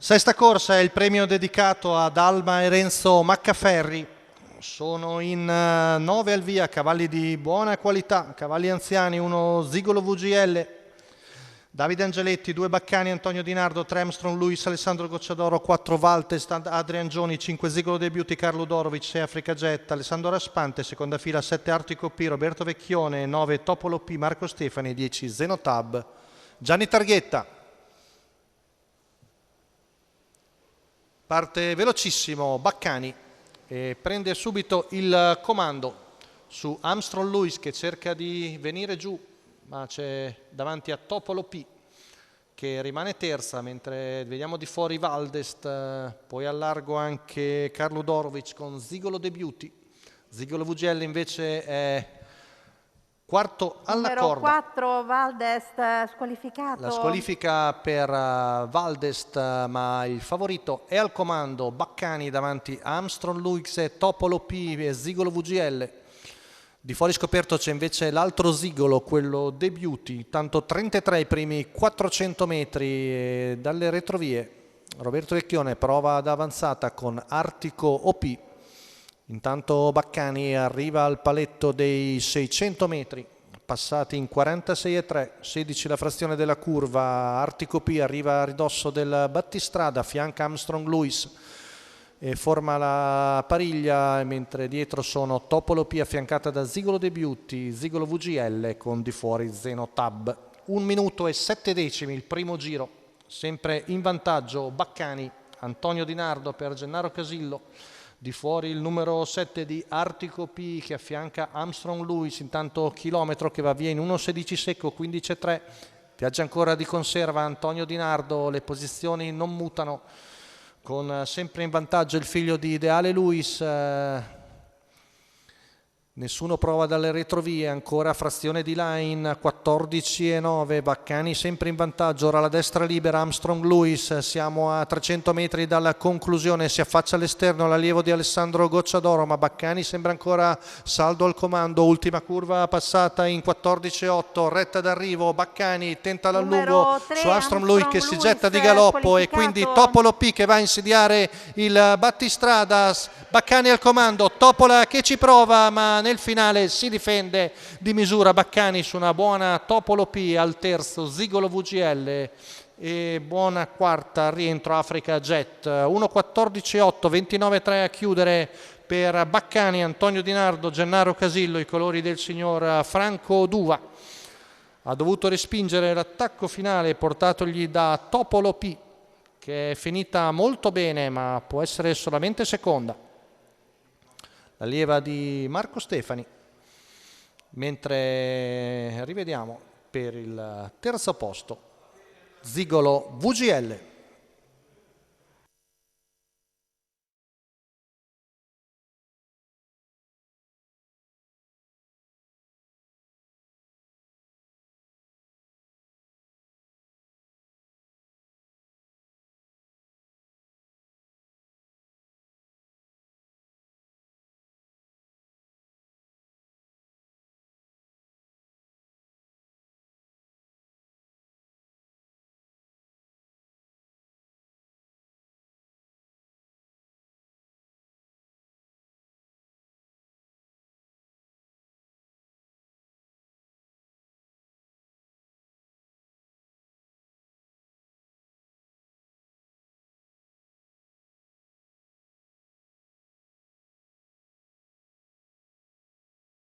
Sesta corsa è il premio dedicato ad Alma e Renzo Maccaferri. Sono in 9 al via, cavalli di buona qualità, cavalli anziani, uno Zigolo VGL, Davide Angeletti, 2 Baccani, Antonio Di Nardo, 3 Armstrong Luis, Alessandro Gocciadoro, 4 Valtest, Adrian Gioni, 5 Zigolo Debuti, Carlo Dorovic, 6 Africa Jet, Alessandro Raspante, seconda fila 7 Artico P, Roberto Vecchione, 9 Topolo P, Marco Stefani, 10 Zenotab, Gianni Targhetta. Parte velocissimo Baccani e prende subito il comando su Armstrong Luis che cerca di venire giù, ma c'è davanti a Topolo P che rimane terza, mentre vediamo di fuori Valdest, poi a largo anche Carlo Dorovic con Zigolo Debuti. Zigolo VGL invece è quarto alla Numero corda. 4 Valdest squalificato. La squalifica per Valdest, ma il favorito è al comando. Baccani davanti a Armstrong Luis e Topolo P e Zigolo VGL. Di fuori scoperto c'è invece l'altro Zigolo, quello Debuti, tanto 33 i primi 400 metri dalle retrovie. Roberto Vecchione prova ad avanzata con Artico OP. Intanto Baccani arriva al paletto dei 600 metri, passati in 46,3, 16 la frazione della curva. Artico P arriva a ridosso del battistrada, affianca Armstrong Luis e forma la pariglia, mentre dietro sono Topolo P affiancata da Zigolo Debuti, Zigolo VGL con di fuori Zenotab. 1 minuto e 7 decimi il primo giro, sempre in vantaggio Baccani, Antonio Di Nardo per Gennaro Casillo. Di fuori il numero 7 di Artico P che affianca Armstrong Luis, intanto chilometro che va via in 1,16 secco, 15,3. Viaggia ancora di conserva Antonio Di Nardo, le posizioni non mutano, con sempre in vantaggio il figlio di Ideale Luis. Nessuno prova dalle retrovie, ancora frazione di line, 14,9, Baccani sempre in vantaggio, ora la destra libera Armstrong Luis, siamo a 300 metri dalla conclusione, si affaccia all'esterno l'allievo di Alessandro Gocciadoro, ma Baccani sembra ancora saldo al comando, ultima curva passata in 14,8, retta d'arrivo, Baccani tenta l'allungo su Armstrong Luis che si getta di galoppo e quindi Topolo P che va a insidiare il battistrada. Baccani al comando, Topola che ci prova ma nel finale si difende di misura Baccani su una buona Topolo P al terzo, Zigolo VGL e buona quarta rientro Africa Jet. 1,14,8, 29,3 a chiudere per Baccani, Antonio Di Nardo, Gennaro Casillo, i colori del signor Franco Duva. Ha dovuto respingere l'attacco finale portatogli da Topolo P che è finita molto bene ma può essere solamente seconda. L'allieva di Marco Stefani, mentre rivediamo per il terzo posto Zigolo VGL.